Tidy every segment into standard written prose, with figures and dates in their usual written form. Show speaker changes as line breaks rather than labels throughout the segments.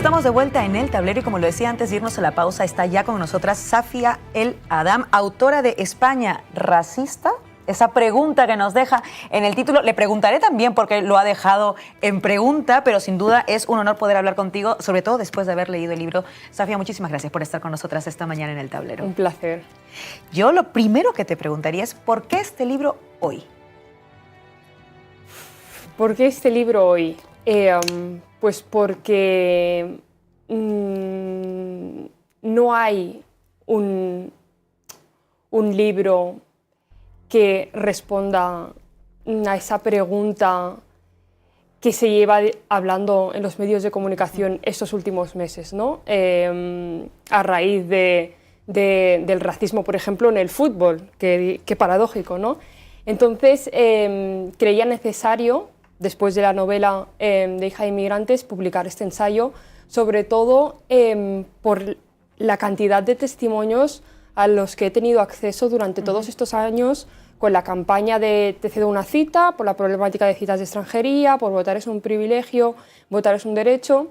Estamos de vuelta en El Tablero y como lo decía antes de irnos a la pausa, está ya con nosotras Safia El Adam, autora de España racista. Esa pregunta que nos deja en el título, le preguntaré también porque lo ha dejado en pregunta, pero sin duda es un honor poder hablar contigo, sobre todo después de haber leído el libro. Safia, muchísimas gracias por estar con nosotras esta mañana en El Tablero.
Un placer.
Yo lo primero que te preguntaría es, ¿por qué este libro hoy?
¿Por qué este libro hoy? Pues porque no hay un libro que responda a esa pregunta que se lleva hablando en los medios de comunicación estos últimos meses, ¿no? A raíz del racismo, por ejemplo, en el fútbol, qué paradójico, ¿no? Entonces, creía necesario, después de la novela de Hija de Inmigrantes, publicar este ensayo, sobre todo por la cantidad de testimonios a los que he tenido acceso durante todos estos años con la campaña de Te cedo una cita, por la problemática de citas de extranjería, por votar es un privilegio, votar es un derecho,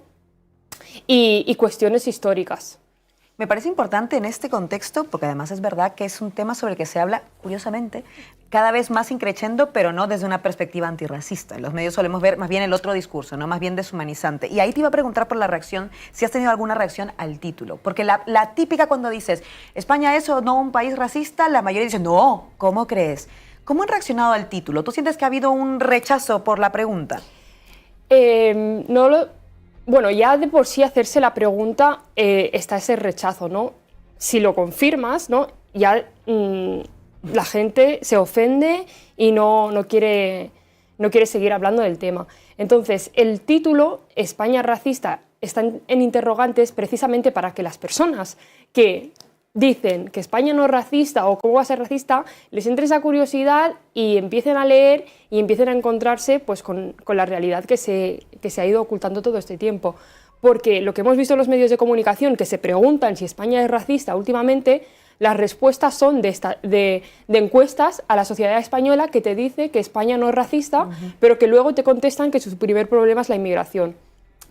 y cuestiones históricas.
Me parece importante en este contexto, porque además es verdad que es un tema sobre el que se habla, curiosamente, cada vez más increchendo, pero no desde una perspectiva antirracista. En los medios solemos ver más bien el otro discurso, ¿no? Más bien deshumanizante. Y ahí te iba a preguntar por la reacción, si has tenido alguna reacción al título. Porque la típica cuando dices, ¿España es o no un país racista? La mayoría dice, no, ¿cómo crees? ¿Cómo han reaccionado al título? ¿Tú sientes que ha habido un rechazo por la pregunta?
Bueno, ya de por sí hacerse la pregunta está ese rechazo, ¿no? Si lo confirmas, ¿no? Ya la gente se ofende y no quiere seguir hablando del tema. Entonces, el título, España racista, está en interrogantes precisamente para que las personas que dicen que España no es racista o cómo va a ser racista, les entre esa curiosidad y empiecen a leer y empiecen a encontrarse pues, con la realidad que se ha ido ocultando todo este tiempo. Porque lo que hemos visto en los medios de comunicación, que se preguntan si España es racista últimamente, las respuestas son de encuestas a la sociedad española que te dice que España no es racista, pero que luego te contestan que su primer problema es la inmigración,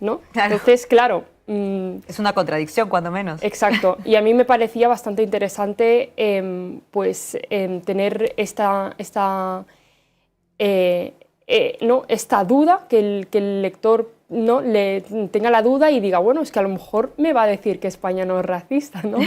¿no?
Claro.
Entonces, claro...
es una contradicción, cuando menos.
Exacto, y a mí me parecía bastante interesante tener esta duda, que el lector no le tenga la duda y diga, bueno, es que a lo mejor me va a decir que España no es racista, ¿no?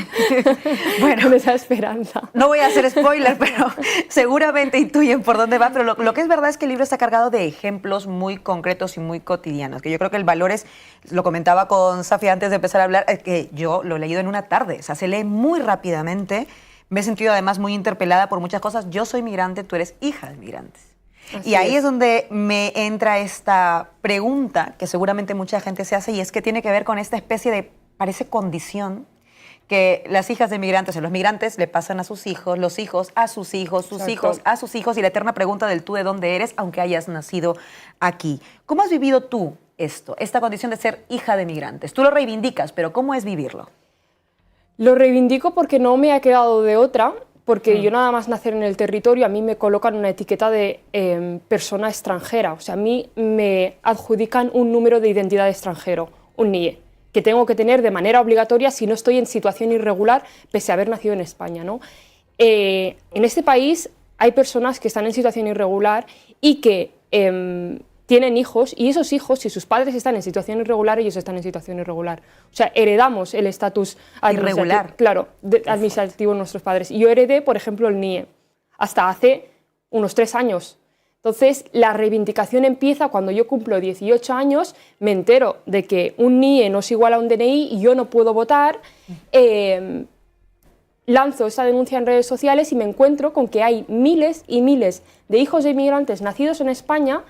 Bueno,
con esa esperanza.
No voy a hacer spoiler, pero seguramente intuyen por dónde va, pero lo que es verdad es que el libro está cargado de ejemplos muy concretos y muy cotidianos, que yo creo que el valor es, lo comentaba con Safia antes de empezar a hablar, que yo lo he leído en una tarde, o sea, se lee muy rápidamente, me he sentido además muy interpelada por muchas cosas. Yo soy migrante, tú eres hija de migrantes. Y ahí es donde me entra esta pregunta que seguramente mucha gente se hace, y es que tiene que ver con esta especie de, parece, condición que las hijas de migrantes o los migrantes le pasan a sus hijos, los hijos a sus hijos, sus
Exacto.
hijos a sus hijos, y la eterna pregunta del tú de dónde eres, aunque hayas nacido aquí. ¿Cómo has vivido tú esta condición de ser hija de migrantes? Tú lo reivindicas, pero ¿cómo es vivirlo?
Lo reivindico porque no me ha quedado de otra, porque yo nada más nacer en el territorio, a mí me colocan una etiqueta de persona extranjera, o sea, a mí me adjudican un número de identidad extranjero, un NIE, que tengo que tener de manera obligatoria si no estoy en situación irregular, pese a haber nacido en España, ¿no? En este país hay personas que están en situación irregular y que tienen hijos, y esos hijos, si sus padres están en situación irregular, ellos están en situación irregular. O sea, heredamos el estatus
irregular.
Claro, administrativo de nuestros padres. Y yo heredé, por ejemplo, el NIE, hasta hace unos 3 años. Entonces, la reivindicación empieza cuando yo cumplo 18 años, me entero de que un NIE no es igual a un DNI y yo no puedo votar, lanzo esta denuncia en redes sociales y me encuentro con que hay miles y miles de hijos de inmigrantes nacidos en España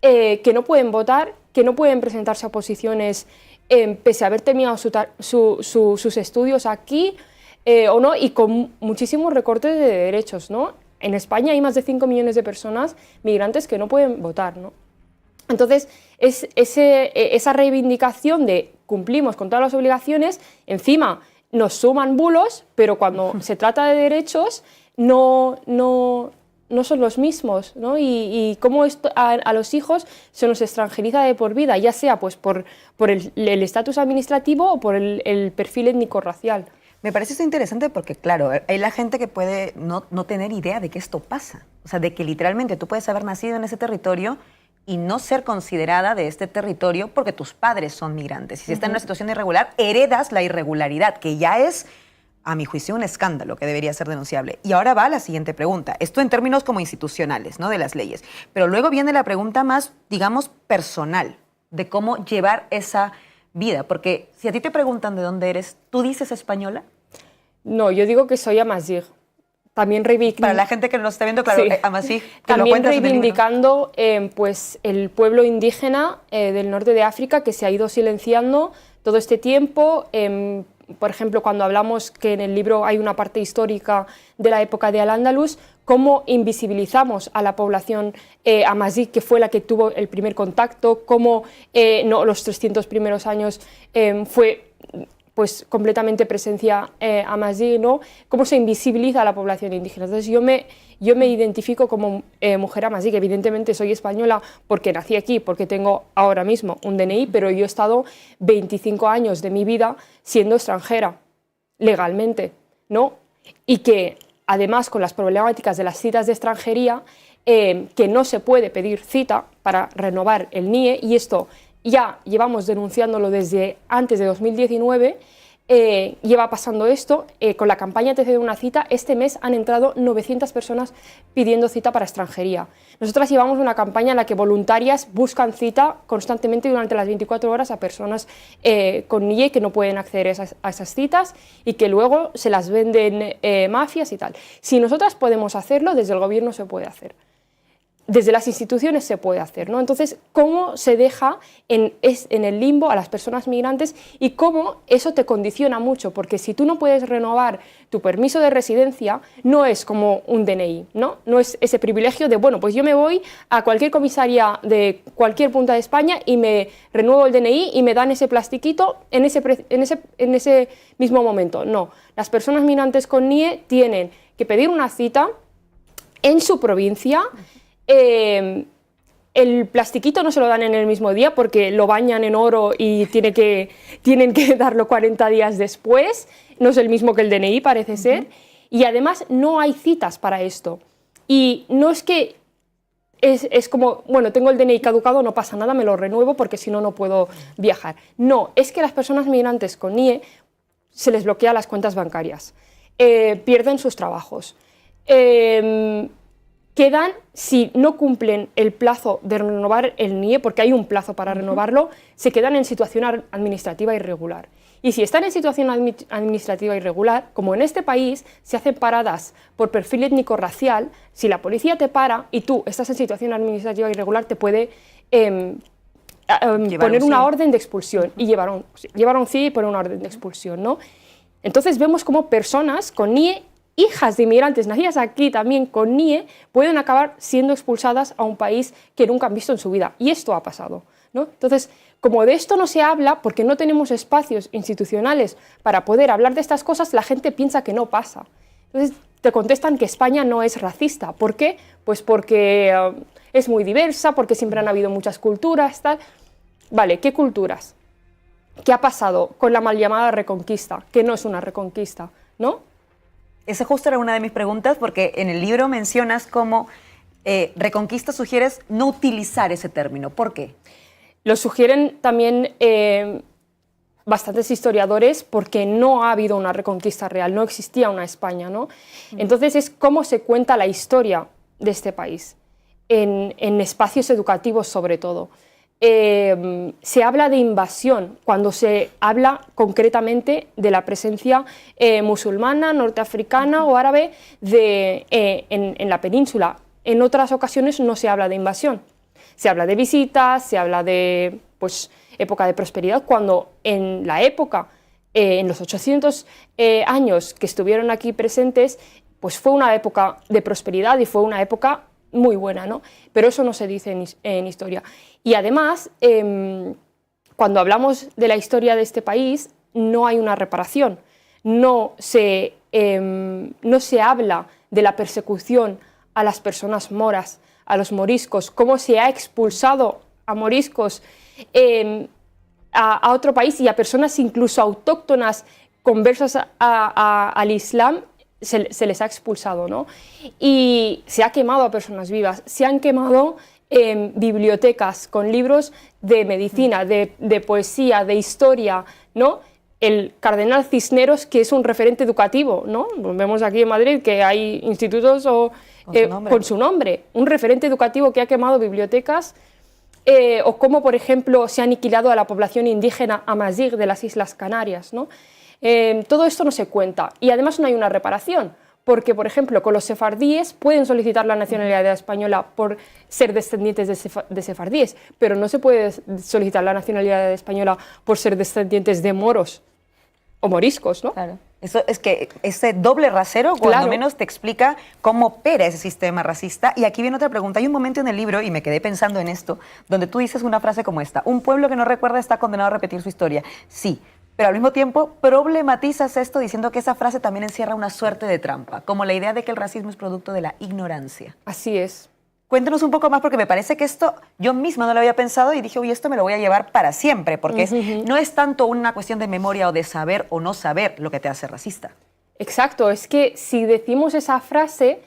que no pueden votar, que no pueden presentarse a oposiciones pese a haber terminado sus estudios aquí o no, y con muchísimos recortes de derechos, ¿no? En España hay más de 5 millones de personas migrantes que no pueden votar, ¿no? Entonces, esa reivindicación de cumplimos con todas las obligaciones, encima nos suman bulos, pero cuando se trata de derechos no no son los mismos, ¿no? Y cómo a los hijos se nos extranjeriza de por vida, ya sea pues, por el estatus administrativo o por el perfil étnico-racial.
Me parece esto interesante porque, claro, hay la gente que puede no tener idea de que esto pasa. O sea, de que literalmente tú puedes haber nacido en ese territorio y no ser considerada de este territorio porque tus padres son migrantes. Y si estás en una situación irregular, heredas la irregularidad, que ya es, a mi juicio, un escándalo que debería ser denunciable. Y ahora va la siguiente pregunta. Esto en términos como institucionales, ¿no? De las leyes. Pero luego viene la pregunta más, digamos, personal, de cómo llevar esa vida. Porque si a ti te preguntan de dónde eres, ¿tú dices española?
No, yo digo que soy amazigh. También
Para la gente que nos está viendo, claro,
sí.
Amazigh,
también reivindicando pues, el pueblo indígena del norte de África que se ha ido silenciando todo este tiempo. Por ejemplo, cuando hablamos que en el libro hay una parte histórica de la época de Al-Ándalus, cómo invisibilizamos a la población amazigh, que fue la que tuvo el primer contacto, cómo los 300 primeros años fue pues completamente presencia amazigh, ¿no? Cómo se invisibiliza a la población indígena. Entonces yo me identifico como mujer amazigh. Evidentemente soy española porque nací aquí, porque tengo ahora mismo un DNI, pero yo he estado 25 años de mi vida siendo extranjera, legalmente, ¿no? Y que además con las problemáticas de las citas de extranjería, que no se puede pedir cita para renovar el NIE, y esto ya llevamos denunciándolo desde antes de 2019, lleva pasando esto. Con la campaña Te cedo una cita, este mes han entrado 900 personas pidiendo cita para extranjería. Nosotras llevamos una campaña en la que voluntarias buscan cita constantemente durante las 24 horas a personas con NIE que no pueden acceder a esas citas y que luego se las venden mafias y tal. Si nosotras podemos hacerlo, desde el gobierno se puede hacer. Desde las instituciones se puede hacer, ¿no? Entonces, ¿cómo se deja en el limbo a las personas migrantes y cómo eso te condiciona mucho? Porque si tú no puedes renovar tu permiso de residencia, no es como un DNI, ¿no? No es ese privilegio de, bueno, pues yo me voy a cualquier comisaría de cualquier punta de España y me renuevo el DNI y me dan ese plastiquito en ese mismo momento. No, las personas migrantes con NIE tienen que pedir una cita en su provincia. El plastiquito no se lo dan en el mismo día porque lo bañan en oro y tienen que darlo 40 días después, no es el mismo que el DNI, parece ser, y además no hay citas para esto. Y no es que es como, bueno, tengo el DNI caducado, no pasa nada, me lo renuevo porque si no, no puedo viajar. No, es que las personas migrantes con NIE se les bloquea las cuentas bancarias, pierden sus trabajos, quedan, si no cumplen el plazo de renovar el NIE, porque hay un plazo para renovarlo, se quedan en situación administrativa irregular. Y si están en situación administrativa irregular, como en este país, se hacen paradas por perfil étnico-racial, si la policía te para y tú estás en situación administrativa irregular, te puede poner una orden de expulsión y llevar un CIE y poner una orden de expulsión, ¿no? Entonces vemos como personas con NIE, hijas de inmigrantes nacidas aquí también con NIE, pueden acabar siendo expulsadas a un país que nunca han visto en su vida. Y esto ha pasado, ¿no? Entonces, como de esto no se habla, porque no tenemos espacios institucionales para poder hablar de estas cosas, la gente piensa que no pasa. Entonces, te contestan que España no es racista. ¿Por qué? Pues porque es muy diversa, porque siempre han habido muchas culturas, tal. Vale, ¿qué culturas? ¿Qué ha pasado con la mal llamada reconquista? Que no es una reconquista, ¿no?
Esa justo era una de mis preguntas, porque en el libro mencionas cómo reconquista sugieres no utilizar ese término. ¿Por qué?
Lo sugieren también bastantes historiadores porque no ha habido una reconquista real, no existía una España, ¿no? Entonces es cómo se cuenta la historia de este país, en espacios educativos sobre todo. Se habla de invasión cuando se habla concretamente de la presencia musulmana, norteafricana o árabe en la península. En otras ocasiones no se habla de invasión. Se habla de visitas, se habla de pues, época de prosperidad, cuando en la época, en los 800 años que estuvieron aquí presentes, pues fue una época de prosperidad y fue una época muy buena, ¿no? Pero eso no se dice en historia. Y además, cuando hablamos de la historia de este país, no hay una reparación, no se habla de la persecución a las personas moras, a los moriscos, cómo se ha expulsado a moriscos a otro país y a personas incluso autóctonas conversas al Islam, se les ha expulsado, ¿no? Y se ha quemado a personas vivas, se han quemado bibliotecas con libros de medicina, de poesía, de historia, ¿no? El cardenal Cisneros, que es un referente educativo, ¿no? Vemos aquí en Madrid que hay institutos con su nombre, un referente educativo que ha quemado bibliotecas, o cómo, por ejemplo, se ha aniquilado a la población indígena amazigh de las Islas Canarias, ¿no? Todo esto no se cuenta y además no hay una reparación, porque, por ejemplo, con los sefardíes pueden solicitar la nacionalidad española por ser descendientes de sefardíes, pero no se puede solicitar la nacionalidad española por ser descendientes de moros o moriscos, ¿no?
Claro. Eso es que ese doble rasero, cuando menos, te explica cómo opera ese sistema racista. Y aquí viene otra pregunta. Hay un momento en el libro, y me quedé pensando en esto, donde tú dices una frase como esta: un pueblo que no recuerda está condenado a repetir su historia. Sí, pero al mismo tiempo problematizas esto diciendo que esa frase también encierra una suerte de trampa, como la idea de que el racismo es producto de la ignorancia.
Así es.
Cuéntanos un poco más, porque me parece que esto yo misma no lo había pensado y dije, uy, esto me lo voy a llevar para siempre, porque no es tanto una cuestión de memoria o de saber o no saber lo que te hace racista.
Exacto, es que si decimos esa frase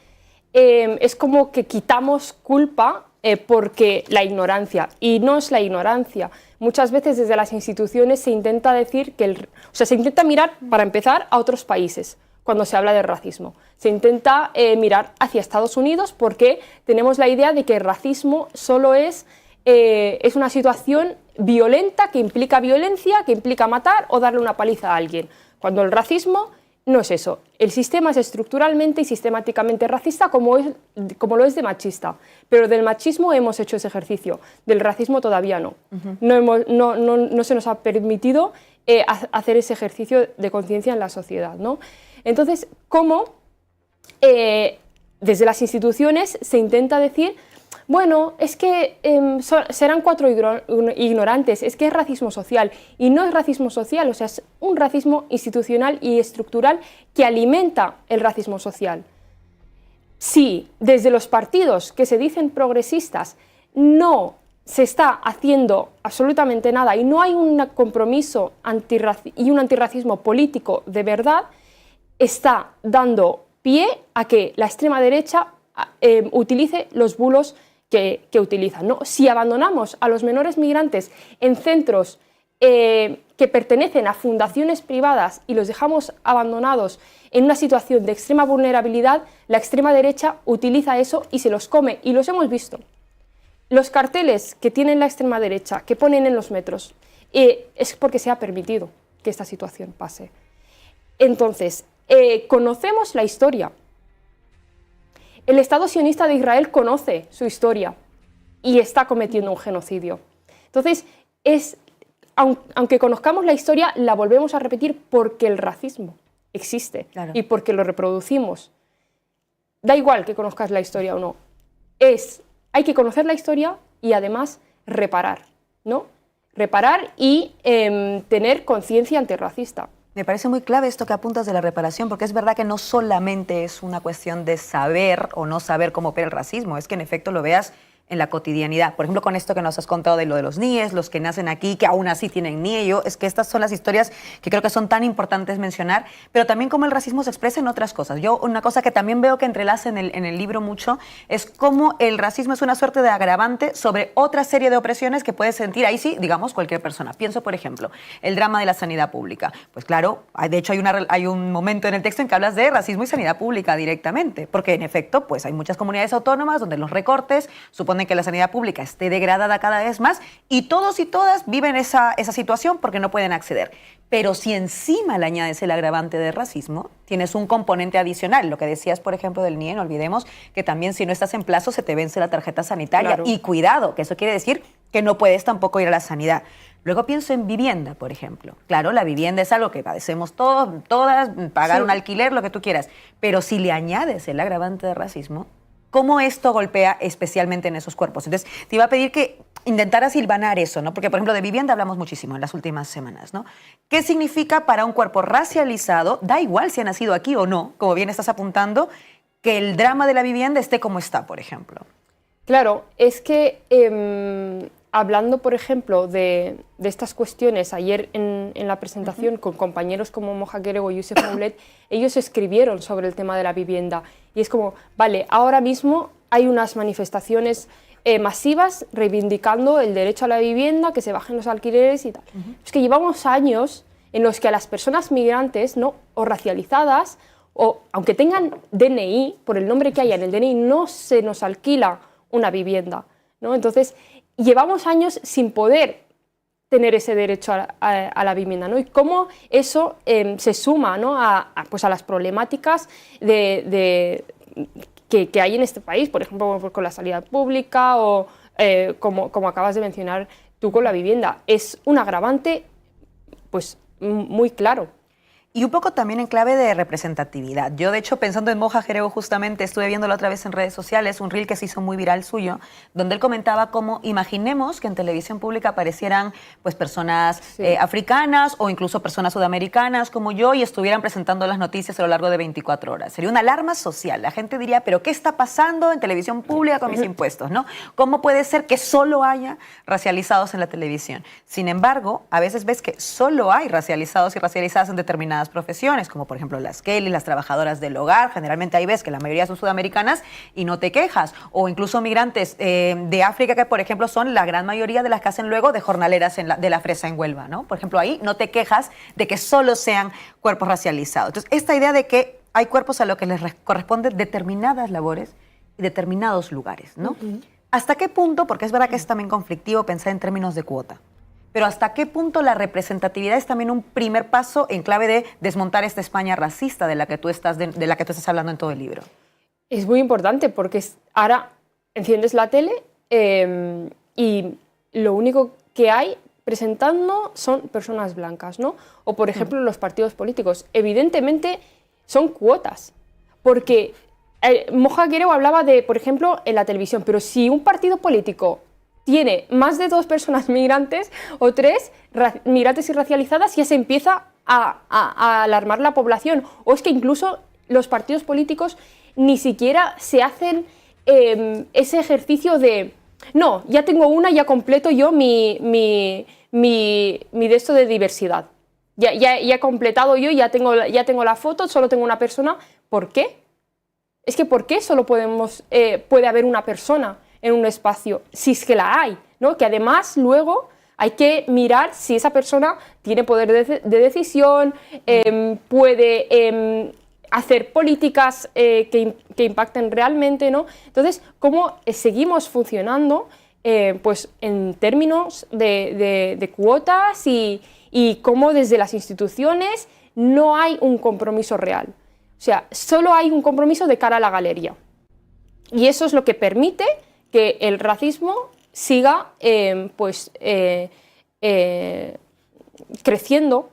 es como que quitamos culpa porque la ignorancia, y no es la ignorancia. Muchas veces desde las instituciones se intenta decir que se intenta mirar, para empezar, a otros países cuando se habla de racismo. Se intenta mirar hacia Estados Unidos porque tenemos la idea de que el racismo solo es una situación violenta, que implica violencia, que implica matar o darle una paliza a alguien, cuando el racismo no es eso. El sistema es estructuralmente y sistemáticamente racista, como lo es de machista. Pero del machismo hemos hecho ese ejercicio, del racismo todavía no. No se nos ha permitido hacer ese ejercicio de conciencia en la sociedad, ¿no? Entonces, ¿cómo desde las instituciones se intenta decir, bueno, es que serán 4 ignorantes, es que es racismo social? Y no es racismo social, o sea, es un racismo institucional y estructural que alimenta el racismo social. Si desde los partidos que se dicen progresistas no se está haciendo absolutamente nada y no hay un compromiso y un antirracismo político de verdad, está dando pie a que la extrema derecha utilice los bulos que utilizan, ¿no? Si abandonamos a los menores migrantes en centros que pertenecen a fundaciones privadas y los dejamos abandonados en una situación de extrema vulnerabilidad, la extrema derecha utiliza eso y se los come, y los hemos visto. Los carteles que tiene la extrema derecha, que ponen en los metros, es porque se ha permitido que esta situación pase. Entonces, conocemos la historia. El Estado sionista de Israel conoce su historia y está cometiendo un genocidio. Entonces, aunque conozcamos la historia, la volvemos a repetir porque el racismo existe, claro, y porque lo reproducimos. Da igual que conozcas la historia o no. Hay que conocer la historia y además reparar, ¿no? Reparar y tener conciencia antirracista.
Me parece muy clave esto que apuntas de la reparación, porque es verdad que no solamente es una cuestión de saber o no saber cómo opera el racismo, es que en efecto lo veas en la cotidianidad. Por ejemplo, con esto que nos has contado de lo de los NIEs, los que nacen aquí, que aún así tienen NIE, es que estas son las historias que creo que son tan importantes mencionar, pero también cómo el racismo se expresa en otras cosas. Yo una cosa que también veo que entrelaza en el libro mucho es cómo el racismo es una suerte de agravante sobre otra serie de opresiones que puede sentir, ahí sí, digamos, cualquier persona. Pienso, por ejemplo, el drama de la sanidad pública. Pues claro, de hecho hay un momento en el texto en que hablas de racismo y sanidad pública directamente, porque en efecto, pues hay muchas comunidades autónomas donde los recortes suponen que la sanidad pública esté degradada cada vez más y todos y todas viven esa situación porque no pueden acceder. Pero si encima le añades el agravante de racismo, tienes un componente adicional. Lo que decías, por ejemplo, del NIE, no olvidemos que también si no estás en plazo se te vence la tarjeta sanitaria. Claro. Y cuidado, que eso quiere decir que no puedes tampoco ir a la sanidad. Luego pienso en vivienda, por ejemplo. Claro, la vivienda es algo que padecemos todos, todas, pagar un alquiler, lo que tú quieras. Pero si le añades el agravante de racismo, ¿cómo esto golpea especialmente en esos cuerpos? Entonces, te iba a pedir que intentaras hilvanar eso, ¿no? Porque, por ejemplo, de vivienda hablamos muchísimo en las últimas semanas, ¿no? ¿Qué significa para un cuerpo racializado, da igual si ha nacido aquí o no, como bien estás apuntando, que el drama de la vivienda esté como está, por ejemplo?
Claro, es que hablando, por ejemplo, de estas cuestiones, ayer en la presentación con compañeros como Moja Gerego y Youssef Moulet, ellos escribieron sobre el tema de la vivienda. Y es como, vale, ahora mismo hay unas manifestaciones masivas reivindicando el derecho a la vivienda, que se bajen los alquileres y tal. Es que llevamos años en los que a las personas migrantes, ¿no?, o racializadas, o aunque tengan DNI, por el nombre que haya en el DNI, no se nos alquila una vivienda, ¿no? Entonces, llevamos años sin poder tener ese derecho a la vivienda, ¿no? Y cómo eso se suma, ¿no?, pues a las problemáticas que hay en este país, por ejemplo, con la sanidad pública o como acabas de mencionar tú con la vivienda. Es un agravante pues muy claro.
Y un poco también en clave de representatividad. Yo, de hecho, pensando en Moja Gerego, justamente estuve viendo la otra vez en redes sociales un reel que se hizo muy viral suyo, donde él comentaba cómo imaginemos que en televisión pública aparecieran pues, personas africanas o incluso personas sudamericanas como yo y estuvieran presentando las noticias a lo largo de 24 horas. Sería una alarma social. La gente diría, ¿pero qué está pasando en televisión pública con mis impuestos, ¿no? ¿Cómo puede ser que solo haya racializados en la televisión? Sin embargo, a veces ves que solo hay racializados y racializadas en determinadas profesiones, como por ejemplo las Kelly, las trabajadoras del hogar. Generalmente ahí ves que la mayoría son sudamericanas y no te quejas. O incluso migrantes de África, que por ejemplo son la gran mayoría de las que hacen luego de jornaleras de la fresa en Huelva, ¿no? Por ejemplo, ahí no te quejas de que solo sean cuerpos racializados. Entonces, esta idea de que hay cuerpos a los que les corresponden determinadas labores y determinados lugares, ¿no? ¿Hasta qué punto, porque es verdad que es también conflictivo pensar en términos de cuota, pero hasta qué punto la representatividad es también un primer paso en clave de desmontar esta España racista de la que tú estás hablando en todo el libro?
Es muy importante porque ahora enciendes la tele y lo único que hay presentando son personas blancas, ¿no? O por ejemplo los partidos políticos. Evidentemente son cuotas, porque Moja Gerego hablaba de, por ejemplo, en la televisión, pero si un partido político tiene más de 2 personas migrantes o 3 migrantes y racializadas, ya se empieza a alarmar la población. O es que incluso los partidos políticos ni siquiera se hacen ese ejercicio de no, ya tengo una, ya completo yo mi de esto de diversidad. Ya he completado yo, ya tengo la foto, solo tengo una persona. ¿Por qué? Es que ¿por qué solo puede haber una persona en un espacio, si es que la hay, ¿no? Que además luego hay que mirar si esa persona tiene poder de decisión, puede hacer políticas que impacten realmente, ¿no? Entonces, ¿cómo seguimos funcionando pues en términos de cuotas y cómo desde las instituciones no hay un compromiso real? O sea, solo hay un compromiso de cara a la galería. Y eso es lo que permite que el racismo siga creciendo,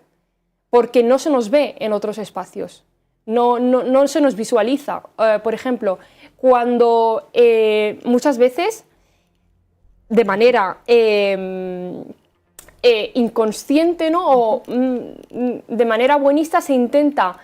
porque no se nos ve en otros espacios, no se nos visualiza. Por ejemplo, cuando muchas veces, de manera inconsciente, ¿no?, o de manera buenista, se intenta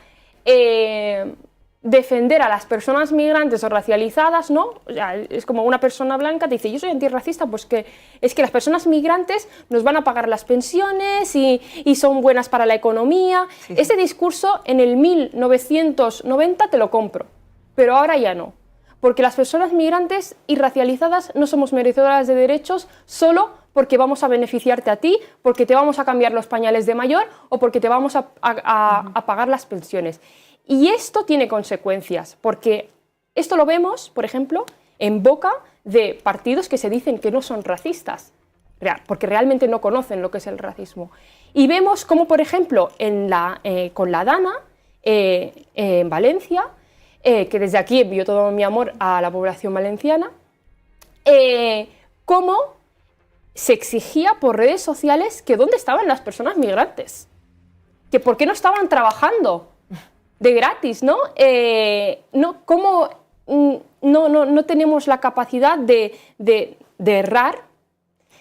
defender a las personas migrantes o racializadas, ¿no? O sea, es como una persona blanca te dice, yo soy antirracista, pues que es que las personas migrantes nos van a pagar las pensiones y son buenas para la economía. Sí. Ese discurso en el 1990 te lo compro, pero ahora ya no. Porque las personas migrantes y racializadas no somos merecedoras de derechos solo porque vamos a beneficiarte a ti, porque te vamos a cambiar los pañales de mayor o porque te vamos a pagar las pensiones. Y esto tiene consecuencias, porque esto lo vemos, por ejemplo, en boca de partidos que se dicen que no son racistas, porque realmente no conocen lo que es el racismo. Y vemos cómo, por ejemplo, con la Dana, en Valencia, que desde aquí envío todo mi amor a la población valenciana, cómo se exigía por redes sociales que dónde estaban las personas migrantes, que por qué no estaban trabajando de gratis, ¿no? ¿Cómo no tenemos la capacidad de errar,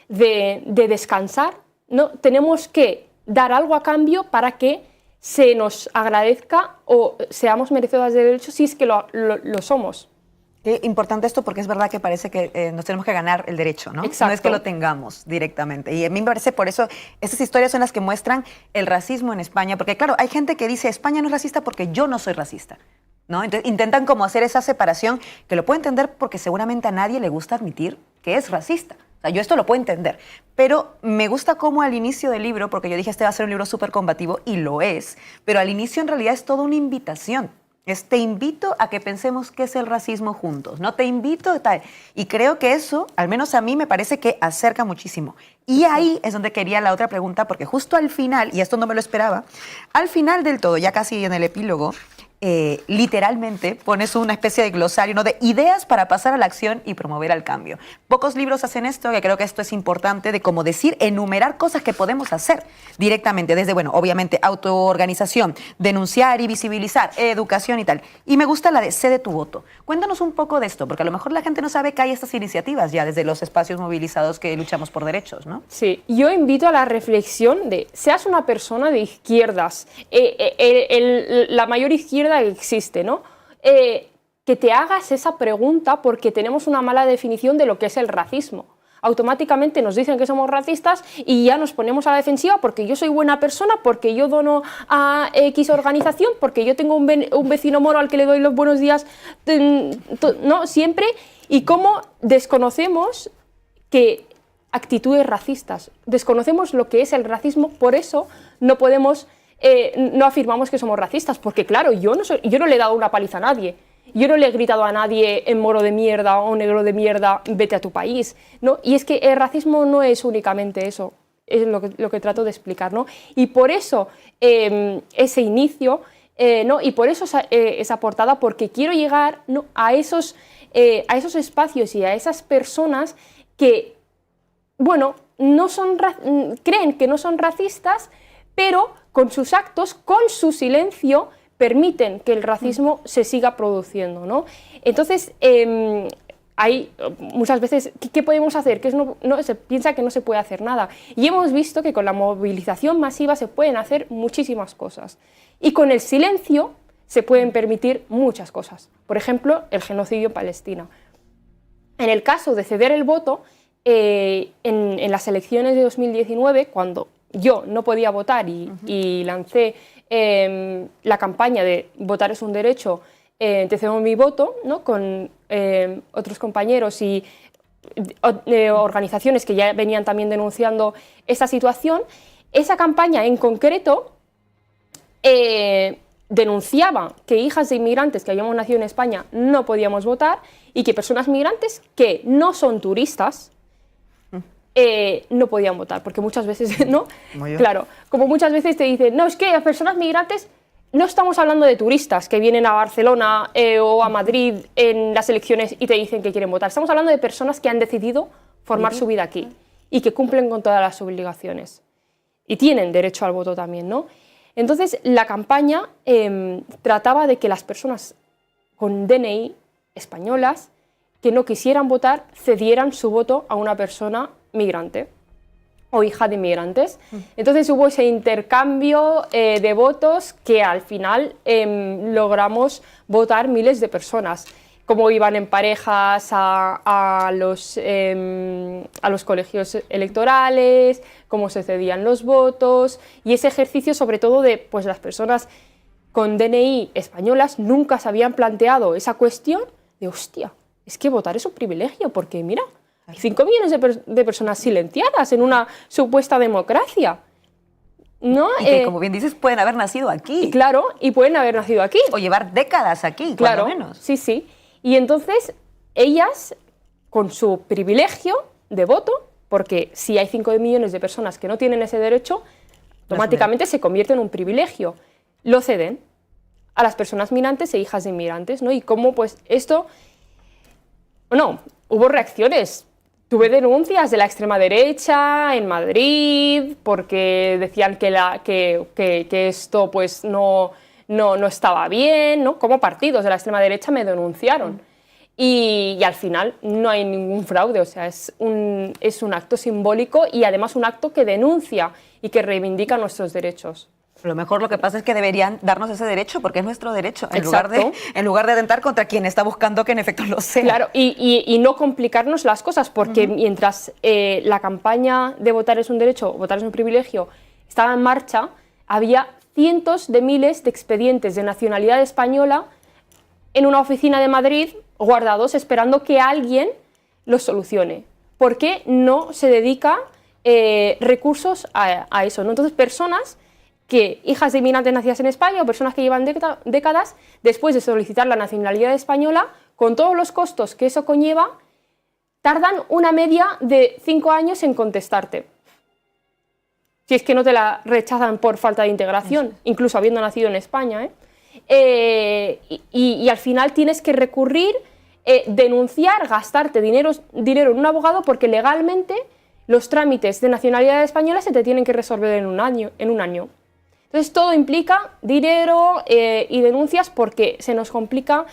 de descansar? ¿No? Tenemos que dar algo a cambio para que se nos agradezca o seamos merecedoras de derechos si es que lo somos.
Qué importante esto porque es verdad que parece que nos tenemos que ganar el derecho, ¿no?
Exacto.
No es que lo tengamos directamente. Y a mí me parece por eso, estas historias son las que muestran el racismo en España, porque claro, hay gente que dice España no es racista porque yo no soy racista, ¿no? Entonces intentan como hacer esa separación, que lo puedo entender porque seguramente a nadie le gusta admitir que es racista. O sea, yo esto lo puedo entender, pero me gusta cómo al inicio del libro, porque yo dije este va a ser un libro súper combativo, y lo es, pero al inicio en realidad es toda una invitación. Te invito a que pensemos qué es el racismo juntos, ¿no? Te invito a tal. Y creo que eso, al menos a mí, me parece que acerca muchísimo. Y ahí es donde quería la otra pregunta, porque justo al final, y esto no me lo esperaba, al final del todo, ya casi en el epílogo, literalmente pones una especie de glosario, ¿no?, de ideas para pasar a la acción y promover al cambio. Pocos libros hacen esto, que creo que esto es importante, de como decir, enumerar cosas que podemos hacer directamente, desde, bueno, obviamente, autoorganización, denunciar y visibilizar, educación y tal. Y me gusta la de cede tu voto. Cuéntanos un poco de esto, porque a lo mejor la gente no sabe que hay estas iniciativas ya desde los espacios movilizados que luchamos por derechos, ¿no?
Sí, yo invito a la reflexión de, seas una persona de izquierdas, la mayor izquierda que existe, ¿no? Que te hagas esa pregunta porque tenemos una mala definición de lo que es el racismo. Automáticamente nos dicen que somos racistas y ya nos ponemos a la defensiva porque yo soy buena persona, porque yo dono a X organización, porque yo tengo un vecino moro al que le doy los buenos días, ¿no? Siempre. Y cómo desconocemos que actitudes racistas, desconocemos lo que es el racismo, por eso no podemos... no afirmamos que somos racistas, porque claro, yo no le he dado una paliza a nadie, yo no le he gritado a nadie en moro de mierda o negro de mierda, vete a tu país, ¿no? Y es que el racismo no es únicamente eso, es lo que trato de explicar, ¿no? Y por eso ese inicio, ¿no? Y por eso esa portada, porque quiero llegar, ¿no?, a esos espacios y a esas personas que, bueno, creen que no son racistas, pero con sus actos, con su silencio, permiten que el racismo se siga produciendo, ¿no? Entonces, hay muchas veces, ¿qué podemos hacer? Que se piensa que no se puede hacer nada. Y hemos visto que con la movilización masiva se pueden hacer muchísimas cosas. Y con el silencio se pueden permitir muchas cosas. Por ejemplo, el genocidio en Palestina. En el caso de ceder el voto, en las elecciones de 2019, cuando yo no podía votar y lancé la campaña de votar es un derecho, te cedo mi voto, ¿no?, con otros compañeros y organizaciones que ya venían también denunciando esta situación, esa campaña en concreto denunciaba que hijas de inmigrantes que habíamos nacido en España no podíamos votar y que personas migrantes que no son turistas no podían votar, porque muchas veces, ¿no? Claro, como muchas veces te dicen, no, es que las personas migrantes, no estamos hablando de turistas que vienen a Barcelona o a Madrid en las elecciones y te dicen que quieren votar, estamos hablando de personas que han decidido formar su vida aquí y que cumplen con todas las obligaciones y tienen derecho al voto también, ¿no? Entonces, la campaña trataba de que las personas con DNI españolas que no quisieran votar cedieran su voto a una persona migrante o hija de inmigrantes. Entonces hubo ese intercambio de votos que al final logramos votar miles de personas. Cómo iban en parejas a los colegios electorales, cómo se cedían los votos y ese ejercicio sobre todo de pues, las personas con DNI españolas nunca se habían planteado esa cuestión de hostia, es que votar es un privilegio porque mira, hay 5 millones de personas silenciadas en una supuesta democracia, ¿no?
Y que, como bien dices, pueden haber nacido aquí.
Y claro, y pueden haber nacido aquí.
O llevar décadas aquí,
claro,
cuando menos.
Sí, sí. Y entonces, ellas, con su privilegio de voto, porque si hay 5 millones de personas que no tienen ese derecho, automáticamente se convierte en un privilegio. Lo ceden a las personas migrantes e hijas de inmigrantes, ¿no? Y cómo, pues, esto... Bueno, hubo reacciones. Tuve denuncias de la extrema derecha en Madrid porque decían que esto pues no estaba bien, ¿no? Como partidos de la extrema derecha me denunciaron. Y al final no hay ningún fraude, o sea, es un acto simbólico y además un acto que denuncia y que reivindica nuestros derechos.
A lo mejor lo que pasa es que deberían darnos ese derecho, porque es nuestro derecho, en
Exacto.
lugar de atentar contra quien está buscando que en efecto lo sea.
Claro, y no complicarnos las cosas, porque mientras la campaña de votar es un derecho, votar es un privilegio, estaba en marcha, había cientos de miles de expedientes de nacionalidad española en una oficina de Madrid guardados esperando que alguien los solucione. ¿Por qué no se dedica recursos a eso, ¿no? Entonces, personas que, hijas de inmigrantes nacidas en España o personas que llevan décadas, después de solicitar la nacionalidad española, con todos los costos que eso conlleva, tardan una media de 5 años en contestarte. Si es que no te la rechazan por falta de integración, incluso habiendo nacido en España, y al final tienes que recurrir, denunciar, gastarte dinero en un abogado, porque legalmente los trámites de nacionalidad española se te tienen que resolver en un año. Entonces todo implica dinero y denuncias, porque se nos complican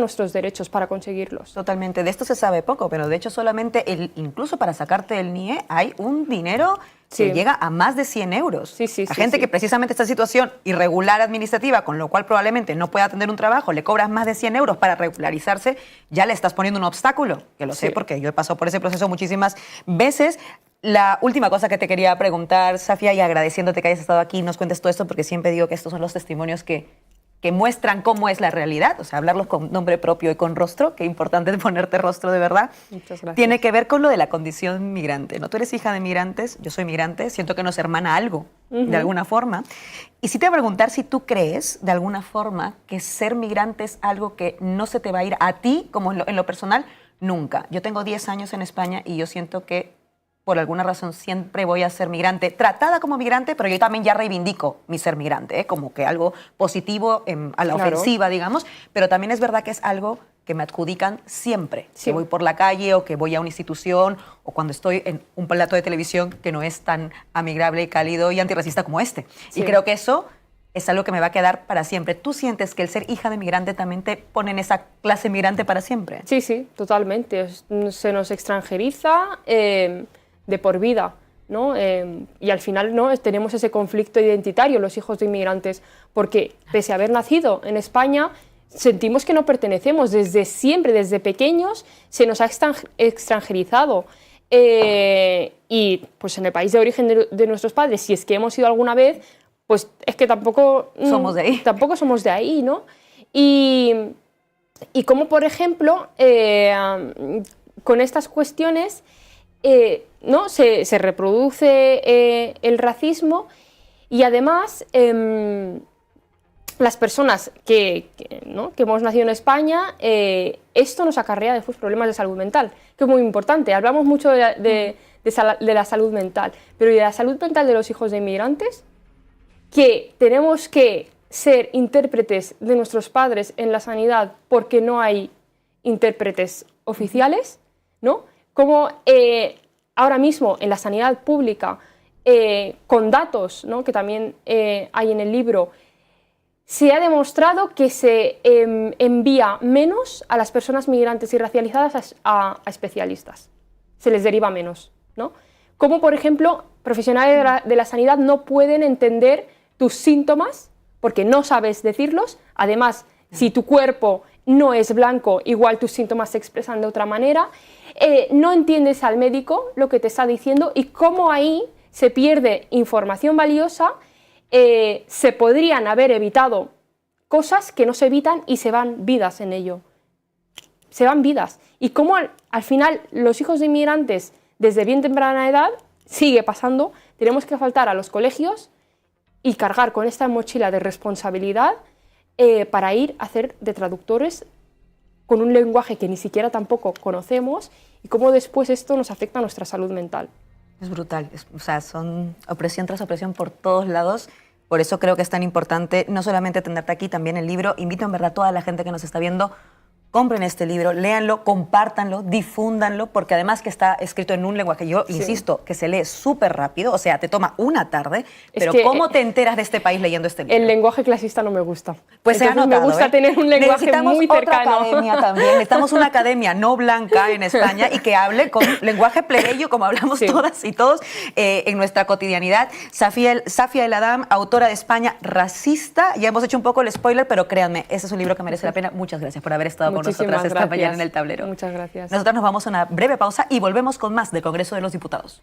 nuestros derechos para conseguirlos.
Totalmente, de esto se sabe poco, pero de hecho solamente, incluso para sacarte el NIE, hay un dinero que llega a más de 100 euros. La gente que precisamente está en situación irregular administrativa, con lo cual probablemente no pueda tener un trabajo, le cobras más de 100 euros para regularizarse, ya le estás poniendo un obstáculo, que lo sé porque yo he pasado por ese proceso muchísimas veces. La última cosa que te quería preguntar, Safia, y agradeciéndote que hayas estado aquí y nos cuentes todo esto, porque siempre digo que estos son los testimonios que muestran cómo es la realidad, o sea, hablarlos con nombre propio y con rostro, qué importante es ponerte rostro de verdad.
Muchas gracias.
Tiene que ver con lo de la condición migrante, ¿no? Tú eres hija de migrantes, yo soy migrante, siento que nos hermana algo, de alguna forma. Y sí te voy a preguntar si tú crees, de alguna forma, que ser migrante es algo que no se te va a ir a ti, como en lo personal, nunca. Yo tengo 10 años en España y yo siento que por alguna razón siempre voy a ser migrante, tratada como migrante, pero yo también ya reivindico mi ser migrante, como que algo positivo a la ofensiva, digamos, pero también es verdad que es algo que me adjudican siempre, que voy por la calle o que voy a una institución o cuando estoy en un plato de televisión que no es tan amigable, cálido y antirracista como este. Y creo que eso es algo que me va a quedar para siempre. ¿Tú sientes que el ser hija de migrante también te pone en esa clase migrante para siempre?
Sí, sí, totalmente. Se nos extranjeriza de por vida, ¿no? Y al final, ¿no?, tenemos ese conflicto identitario los hijos de inmigrantes, porque pese a haber nacido en España, sentimos que no pertenecemos. Desde siempre, desde pequeños, se nos ha extranjerizado. Y pues en el país de origen de nuestros padres, si es que hemos ido alguna vez, pues es que tampoco
somos de ahí.
Tampoco somos de ahí, ¿no? Y como, por ejemplo, con estas cuestiones, ¿no?, se reproduce el racismo, y además las personas que hemos nacido en España, esto nos acarrea después problemas de salud mental, que es muy importante. Hablamos mucho de la salud mental, pero ¿y de la salud mental de los hijos de inmigrantes? Que tenemos que ser intérpretes de nuestros padres en la sanidad porque no hay intérpretes oficiales, ¿no? Como ahora mismo en la sanidad pública, con datos, ¿no?, que también hay en el libro, se ha demostrado que se envía menos a las personas migrantes y racializadas a especialistas. Se les deriva menos, ¿no? Como, por ejemplo, profesionales de la sanidad no pueden entender tus síntomas porque no sabes decirlos. Además, si tu cuerpo no es blanco, igual tus síntomas se expresan de otra manera. No entiendes al médico lo que te está diciendo, y cómo ahí se pierde información valiosa. Se podrían haber evitado cosas que no se evitan y se van vidas en ello. Se van vidas. Y cómo al final los hijos de inmigrantes, desde bien temprana edad, sigue pasando, tenemos que faltar a los colegios y cargar con esta mochila de responsabilidad para ir a hacer de traductores con un lenguaje que ni siquiera tampoco conocemos, y cómo después esto nos afecta a nuestra salud mental.
Es brutal, o sea, son opresión tras opresión por todos lados. Por eso creo que es tan importante no solamente tenerte aquí, también el libro. Invito en verdad a toda la gente que nos está viendo, compren este libro, léanlo, compártanlo, difúndanlo, porque además que está escrito en un lenguaje, yo
Sí.
insisto, que se lee súper rápido, o sea, te toma una tarde,
Es
pero
que,
¿cómo te enteras de este país leyendo este libro?
El lenguaje clasista no me gusta.
Pues se ha
Entonces
notado,
me gusta
¿eh?
tener un lenguaje
Necesitamos
muy
otra
cercano.
academia también. Necesitamos una academia no blanca en España y que hable con lenguaje plebeyo, como hablamos
Sí.
todas y todos en nuestra cotidianidad. Safia El Adam, autora de España Racista. Ya hemos hecho un poco el spoiler, pero créanme, ese es un libro que merece la pena. Muchas gracias por haber estado con
Muchísimas
nosotras esta
gracias.
mañana en El Tablero.
Muchas gracias.
Nosotros nos vamos a una breve pausa y volvemos con más del Congreso de los Diputados.